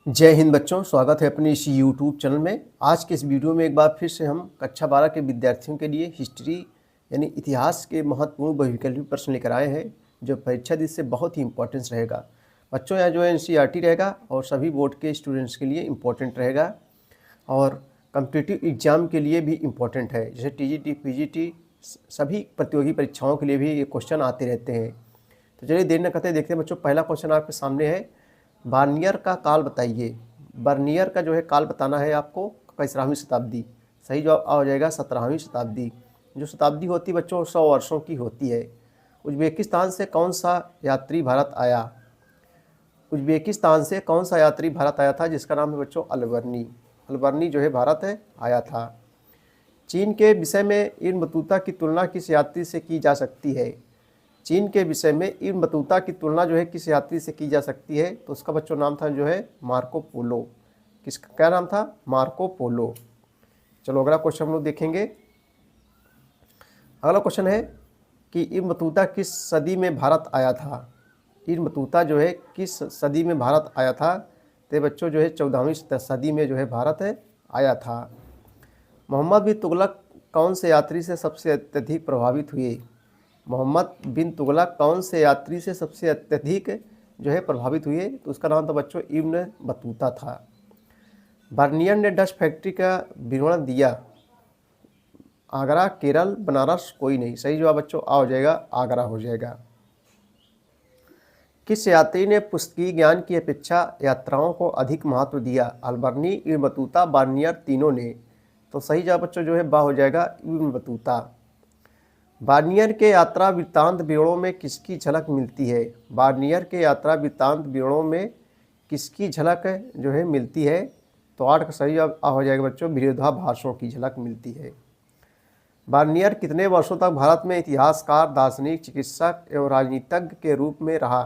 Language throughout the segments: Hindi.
जय हिंद बच्चों, स्वागत है अपने इस यूट्यूब चैनल में। आज के इस वीडियो में एक बार फिर से हम कक्षा 12 के विद्यार्थियों के लिए हिस्ट्री यानी इतिहास के महत्वपूर्ण बहुविकल्पी प्रश्न लेकर आए हैं, जो परीक्षा दृष्टि से बहुत ही इंपॉर्टेंस रहेगा। बच्चों, यह जो है एनसीईआरटी रहेगा और सभी बोर्ड के स्टूडेंट्स के लिए इम्पोर्टेंट रहेगा और कम्पिटिटिव एग्जाम के लिए भी इम्पोर्टेंट है। जैसे टीजीटी, पीजीटी, सभी प्रतियोगी परीक्षाओं के लिए भी ये क्वेश्चन आते रहते हैं। तो चलिए देर न करते देखते हैं बच्चों। पहला क्वेश्चन आपके सामने है, बार्नियर का काल बताइए। बर्नियर का जो है काल बताना है आपको 17वीं शताब्दी। सही जवाब आ जाएगा 17वीं शताब्दी। जो शताब्दी होती है बच्चों 100 वर्षों की होती है। उज्बेकिस्तान से कौन सा यात्री भारत आया? उज्बेकिस्तान से कौन सा यात्री भारत आया था जिसका नाम है बच्चों अलबर्नी। अलबर्नी जो है भारत आया था। चीन के विषय में इब्न बतूता की तुलना किस यात्री से की जा सकती है? चीन के विषय में इब्न बतूता की तुलना जो है किस यात्री से की जा सकती है? तो उसका बच्चों नाम था जो है मार्को पोलो। किसका क्या नाम था? Marco Polo. चलो अगला क्वेश्चन हम लोग देखेंगे। अगला क्वेश्चन है कि इब्न बतूता किस सदी में भारत आया था? इब्न बतूता जो है किस सदी में भारत आया था? तो बच्चों जो है 14वीं सदी में जो है भारत आया था। मोहम्मद बिन तुगलक कौन से यात्री से सबसे अत्यधिक प्रभावित हुए? मोहम्मद बिन तुगलक कौन से यात्री से सबसे अत्यधिक जो है प्रभावित हुए? तो उसका नाम था बच्चों इब्न बतूता था। बर्नियर ने डच फैक्ट्री का विवरण दिया। आगरा, केरल, बनारस, कोई नहीं। सही जवाब बच्चों आ हो जाएगा, आगरा हो जाएगा। किस यात्री ने पुस्तकीय ज्ञान की अपेक्षा यात्राओं को अधिक महत्व दिया? अलबर्नी, इब्न बतूता, बर्नियर, तीनों ने। तो सही जवाब बच्चों जो है बा हो जाएगा, इब्न बतूता। बार्नियर के यात्रा वृत्तांत विवरणों में किसकी झलक मिलती है? बार्नियर के यात्रा वृत्तांत विवरणों में किसकी झलक जो है मिलती है? तो 8 का सही जवाब हो जाएगा बच्चों, विरोधाभासों की झलक मिलती है। बार्नियर कितने वर्षों तक भारत में इतिहासकार, दार्शनिक, चिकित्सक एवं राजनीतिज्ञ के रूप में रहा?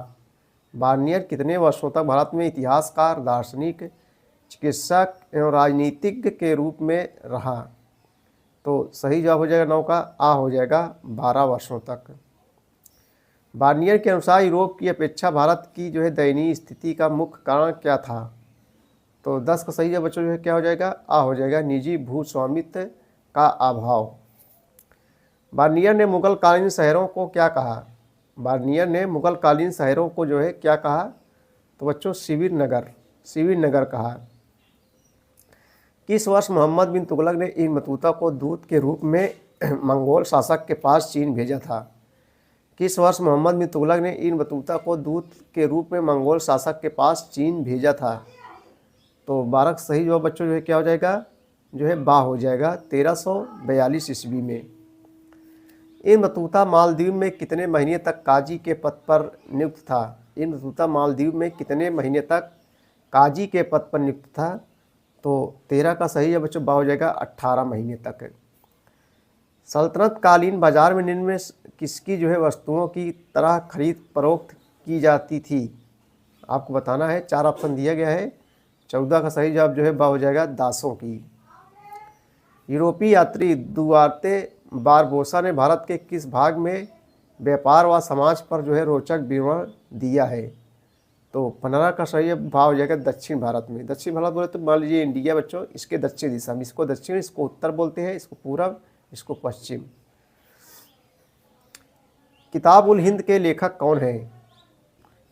बार्नियर कितने वर्षों तक भारत में इतिहासकार, दार्शनिक, चिकित्सक एवं राजनीतिज्ञ के रूप में रहा? तो सही जवाब हो जाएगा 9 का आ हो जाएगा, 12 वर्षों तक। बार्नियर के अनुसार यूरोप की अपेक्षा भारत की जो है दयनीय स्थिति का मुख्य कारण क्या था? तो 10 का सही जवाब बच्चों जो है क्या हो जाएगा, आ हो जाएगा, निजी भू स्वामित्व का अभाव। बार्नियर ने मुगल कालीन शहरों को क्या कहा? बार्नियर ने मुगल कालीन शहरों को जो है क्या कहा? तो बच्चों शिविर नगर कहा। किस वर्ष मोहम्मद बिन तुगलक ने इब्न बतूता को दूत के रूप में मंगोल शासक के पास चीन भेजा था? किस वर्ष मोहम्मद बिन तुगलक ने इब्न बतूता को दूत के रूप में मंगोल शासक के पास चीन भेजा था? तो 12 सही जवाब बच्चों जो है क्या हो जाएगा, जो है बा हो जाएगा, 1342 ईस्वी में। इब्न बतूता मालदीव में कितने महीने तक काजी के पद पर नियुक्त था? इब्न बतूता मालदीव में कितने महीने तक काजी के पद पर नियुक्त था? तो 13 का सही है बच्चों बा हो जाएगा, 18 महीने तक। सल्तनत कालीन बाजार में निम्न में किसकी जो है वस्तुओं की तरह खरीद फरोख्त की जाती थी? आपको बताना है, 4 ऑप्शन दिया गया है। 14 का सही जवाब जो है बा हो जाएगा, दासों की। यूरोपीय यात्री दुआर्ते बारबोसा ने भारत के किस भाग में व्यापार व समाज पर जो है रोचक विवरण दिया है? तो 15 का सही भाव हो जाएगा दक्षिण भारत में। दक्षिण भारत बोले तो मान लीजिए इंडिया बच्चों, इसके दक्षिण दिशा में, इसको दक्षिण, इसको उत्तर बोलते हैं, इसको पूरब, इसको पश्चिम। किताब उल हिंद के लेखक कौन है?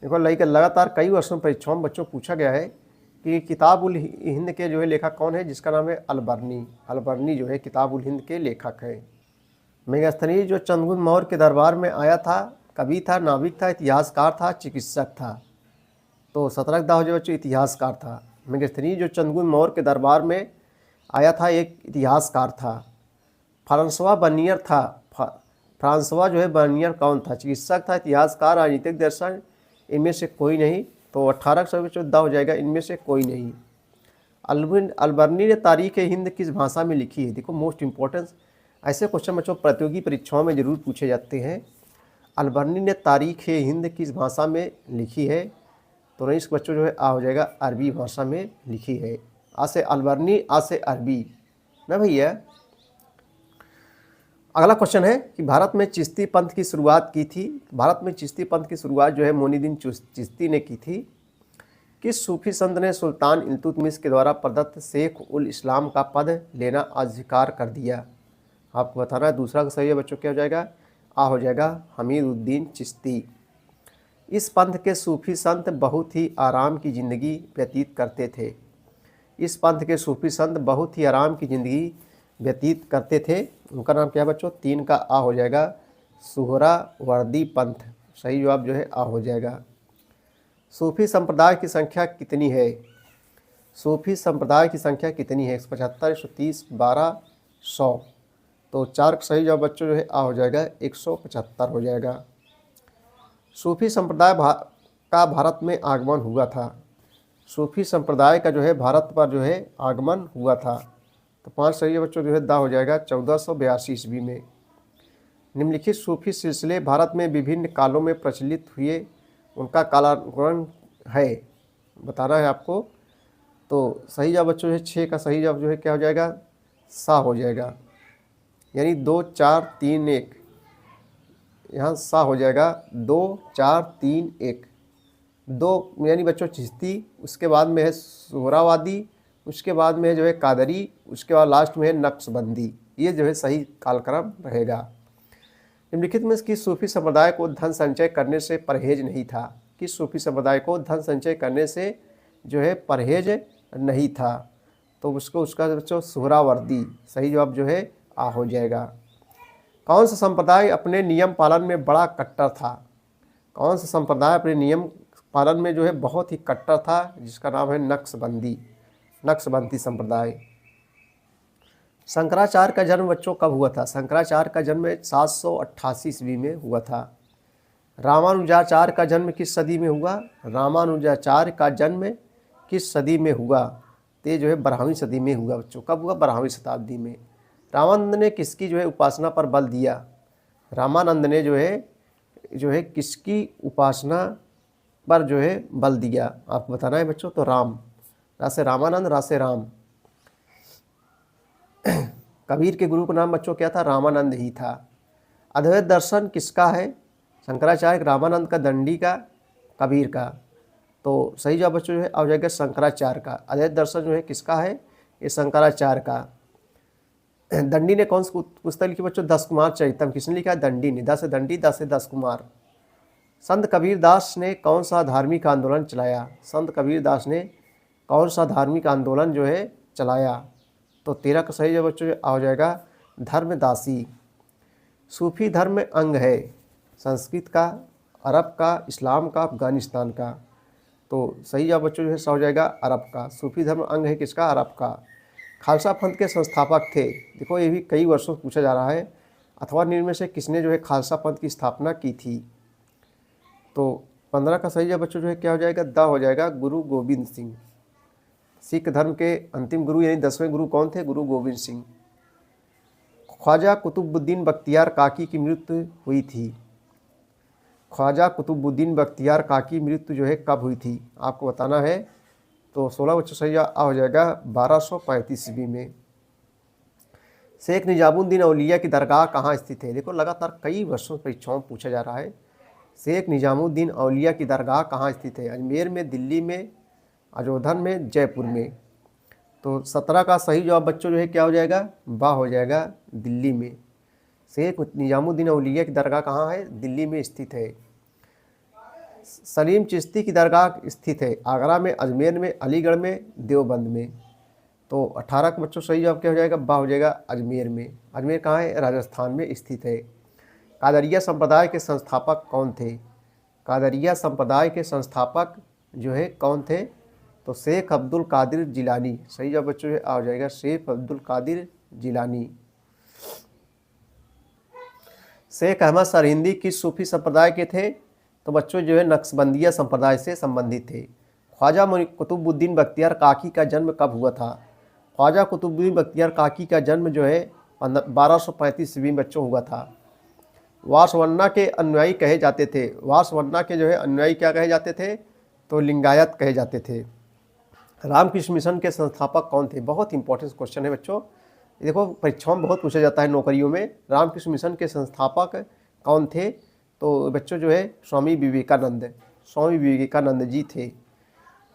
देखो लगातार कई वर्षों में परीक्षाओं में बच्चों पूछा गया है कि किताब उल हिंद के जो है लेखक कौन है, जिसका नाम है अलबर्नी। अलबर्नी जो है किताब उल हिंद के लेखक है। मेगास्थनीज जो चंद्रगुप्त मौर्य के दरबार में आया था, कवि था, नाविक था, इतिहासकार था, चिकित्सक था? तो 17 दाव जो बच्चों इतिहासकार था। मेगास्थनीज जो चंद्रगुप्त मौर्य के दरबार में आया था, एक इतिहासकार था। फ्रांसवा बर्नियर था। फ्रांसवा जो है बर्नियर कौन था? चिकित्सक था, इतिहासकार, राजनीतिक दर्शन, इनमें से कोई नहीं। तो 18 का 14 हो जाएगा, इनमें से कोई नहीं। अलबर्नी ने तारीख हिंद किस भाषा में लिखी है? देखो मोस्ट इंपॉर्टेंस, ऐसे क्वेश्चन बच्चों प्रतियोगी परीक्षाओं में जरूर पूछे जाते हैं। अलबर्नी ने तारीख हिंद किस भाषा में लिखी है? तो रईस बच्चों जो है आ हो जाएगा, अरबी भाषा में लिखी है। आ से अलबर्नी, आ से अरबी ना भैया। अगला क्वेश्चन है कि भारत में चिश्ती पंथ की शुरुआत की थी। भारत में चिश्ती पंथ की शुरुआत जो है मोइनुद्दीन चिश्ती ने की थी। किस सूफी संत ने सुल्तान इल्तुतमिश के द्वारा प्रदत्त शेख उल इस्लाम का पद लेना अस्वीकार कर दिया? आपको बताना है। दूसरा का सही है बच्चों, क्या हो जाएगा? आ हो जाएगा हमीदुद्दीन चिश्ती। इस पंथ के सूफी संत बहुत ही आराम की ज़िंदगी व्यतीत करते थे। इस पंथ के सूफी संत बहुत ही आराम की ज़िंदगी व्यतीत करते थे। उनका नाम क्या है बच्चों? 3 का आ हो जाएगा सुहरावर्दी पंथ। सही जवाब जो है आ हो जाएगा। सूफी संप्रदाय की संख्या कितनी है? सूफी संप्रदाय की संख्या कितनी है? 175, 130, 12, 100। तो 4 का सही जवाब बच्चों जो है आ हो जाएगा 175 हो जाएगा। सूफी संप्रदाय का भारत में आगमन हुआ था। सूफी संप्रदाय का जो है भारत पर जो है आगमन हुआ था। तो 5 सही है बच्चों जो है दा हो जाएगा 1482 ईस्वी में। निम्नलिखित सूफी सिलसिले भारत में विभिन्न कालों में प्रचलित हुए, उनका कालानुक्रम है, बताना है आपको। तो सही जवाब बच्चों जो है 6 का सही जवाब जो है क्या हो जाएगा? सा हो जाएगा, यानी 2, 4, 3, 1। यहाँ सा हो जाएगा 2, 4, 3, 1। 2 यानी बच्चों चिश्ती, उसके बाद में है सुहरावादी, उसके बाद में जो है कादरी, उसके बाद लास्ट में है नक्शबंदी। ये जो है सही कालक्रम रहेगा। निम्नलिखित में किस सूफी संप्रदाय को धन संचय करने से परहेज नहीं था? किस सूफी संप्रदाय को धन संचय करने से जो है परहेज नहीं था? तो उसका बच्चों सुहरावर्दी। सही जवाब जो है आ हो जाएगा। कौन सा संप्रदाय अपने नियम पालन में बड़ा कट्टर था? कौन सा संप्रदाय अपने नियम पालन में जो है बहुत ही कट्टर था? जिसका नाम है नक्शबंदी, नक्शबंदी संप्रदाय। शंकराचार्य का जन्म बच्चों कब हुआ था? शंकराचार्य का जन्म 788 ईस्वी में हुआ था। रामानुजाचार्य का जन्म किस सदी में हुआ? रामानुजाचार्य का जन्म किस सदी में हुआ? तो जो है 12वीं सदी में हुआ बच्चों। कब हुआ? 12वीं शताब्दी में। रामानंद ने किसकी जो है उपासना पर बल दिया? रामानंद ने जो है किसकी उपासना पर जो है बल दिया? आपको बताना है बच्चों। तो राम, रासे रामानंद, रासे राम। कबीर के गुरु का नाम बच्चों क्या था? रामानंद ही था। अद्वैत दर्शन किसका है? शंकराचार्य, रामानंद का, दंडी का, कबीर का। तो सही जवाब बच्चों जो है आ जाएगा शंकराचार्य का। अद्वैत दर्शन जो है किसका है? ये शंकराचार्य का। दंडी ने कौन सी पुस्तक लिखी बच्चों? 10 कुमार चरितम। किसने लिखा? दंडी ने। 10 दंडी, 10 10 कुमार। संत कबीरदास ने कौन सा धार्मिक आंदोलन चलाया? संत कबीरदास ने कौन सा धार्मिक आंदोलन जो है चलाया? तो 13 का सही जवाब बच्चों आ हो जाएगा धर्मदासी। सूफी धर्म में अंग है संस्कृत का, अरब का, इस्लाम का, अफगानिस्तान का। तो सही जवाब बच्चों जो है हो जाएगा अरब का। सूफी धर्म अंग है किसका? अरब का। खालसा पंथ के संस्थापक थे। देखो ये भी कई वर्षों से पूछा जा रहा है। अथवा निम्न में से किसने जो है खालसा पंथ की स्थापना की थी? तो 15 का सही जवाब बच्चों जो है क्या हो जाएगा? दा हो जाएगा गुरु गोविंद सिंह। सिख धर्म के अंतिम गुरु यानी 10वें गुरु कौन थे? गुरु गोविंद सिंह। ख्वाजा कुतुबुद्दीन बख्तियार काकी की मृत्यु हुई थी। ख्वाजा कुतुबुद्दीन बख्तियार काकी मृत्यु जो है कब हुई थी? आपको बताना है। तो 16 बच्चों सही हो जाएगा 1235 ईस्वी में। शेख निजामुद्दीन औलिया की दरगाह कहाँ स्थित है? देखो लगातार कई वर्षों से परीक्षाओं में पूछा जा रहा है। शेख निजामुद्दीन औलिया की दरगाह कहाँ स्थित है? अजमेर में, दिल्ली में, अजोधन में, जयपुर में। तो 17 का सही जवाब बच्चों जो है क्या हो जाएगा? बा हो जाएगा दिल्ली में। शेख निजामुद्दीन औलिया की दरगाह कहाँ है? दिल्ली में स्थित है। सलीम चिश्ती की दरगाह स्थित है आगरा में, अजमेर में, अलीगढ़ में, देवबंद में। तो 18 का बच्चों सही जवाब क्या हो जाएगा? बा हो जाएगा अजमेर में। अजमेर कहाँ है? राजस्थान में स्थित है। कादरिया संप्रदाय के संस्थापक कौन थे? कादरिया संप्रदाय के संस्थापक जो है कौन थे? तो शेख अब्दुल कादिर जिलानी। सही जवाब बच्चों आ हो जाएगा शेख अब्दुल कादिर जिलानी। शेख अहमद सरहिंदी किस सूफी संप्रदाय के थे? तो बच्चों जो है नक्शबंदिया संप्रदाय से संबंधित थे। ख्वाजा कुतुबुद्दीन बख्तियार काकी का जन्म कब हुआ था? ख्वाजा कुतुबुद्दीन बख्तियार काकी का जन्म जो है 1235 ईस्वी में बच्चों हुआ था। वासवन्ना के अनुयायी कहे जाते थे। वासवन्ना के जो है अनुयायी क्या कहे जाते थे? तो लिंगायत कहे जाते थे। रामकृष्ण मिशन के संस्थापक कौन थे? बहुत इंपॉर्टेंट क्वेश्चन है बच्चों। देखो परीक्षाओं में बहुत पूछा जाता है, नौकरियों में। रामकृष्ण मिशन के संस्थापक कौन थे? तो बच्चों जो है स्वामी विवेकानंद जी थे।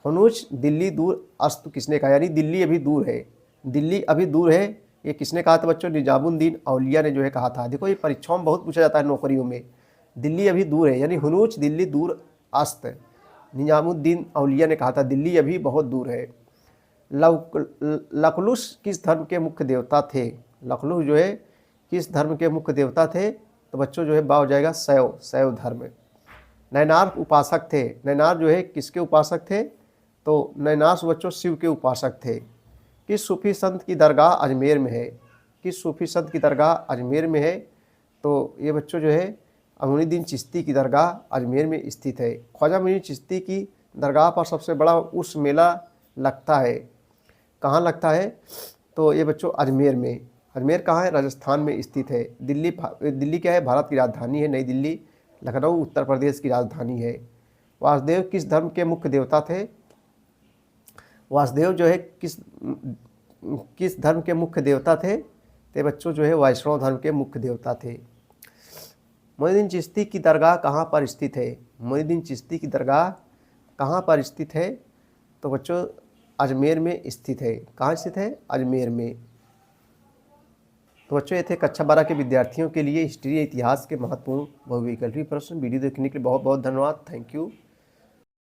हनूच दिल्ली दूर अस्त किसने कहा, यानी दिल्ली अभी दूर है, दिल्ली अभी दूर है, ये किसने कहा था बच्चों? निजामुद्दीन औलिया ने जो है कहा था। देखो ये परीक्षाओं में बहुत पूछा जाता है नौकरियों में, दिल्ली अभी दूर है यानी हनूच दिल्ली दूर अस्त, निजामुद्दीन औलिया ने कहा था दिल्ली अभी बहुत दूर है। लखलुश किस धर्म के मुख्य देवता थे? लखलुश जो है किस धर्म के मुख्य देवता थे? तो बच्चों जो है बा हो जाएगा शैव, शैव धर्म। नैनार उपासक थे, नैनार जो है किसके उपासक थे? तो नैनार बच्चों शिव के उपासक थे। किस सूफी संत की दरगाह अजमेर में है? किस सूफी संत की दरगाह अजमेर में है? तो ये बच्चों जो है मोइनुद्दीन चिश्ती की दरगाह अजमेर में स्थित है। ख्वाजा मोइनुद्दीन चिश्ती की दरगाह पर सबसे बड़ा उर्स मेला लगता है, कहाँ लगता है? तो ये बच्चों अजमेर में। अजमेर कहाँ है? राजस्थान में स्थित है। दिल्ली क्या है? भारत की राजधानी है, नई दिल्ली। लखनऊ उत्तर प्रदेश की राजधानी है। वासुदेव किस धर्म के मुख्य देवता थे? वासुदेव जो है किस धर्म के मुख्य देवता थे? तो बच्चों जो है वैष्णव धर्म के मुख्य देवता थे। मोइनुद्दीन चिश्ती की दरगाह कहाँ पर स्थित है? मोइनुद्दीन चिश्ती की दरगाह कहाँ पर स्थित है? तो बच्चों अजमेर में स्थित है। कहाँ स्थित है? अजमेर में। तो बच्चों ये थे कक्षा 12 के विद्यार्थियों के लिए हिस्ट्री इतिहास के महत्वपूर्ण बहुविकल्पी प्रश्न। वीडियो देखने के लिए बहुत बहुत धन्यवाद। Thank you.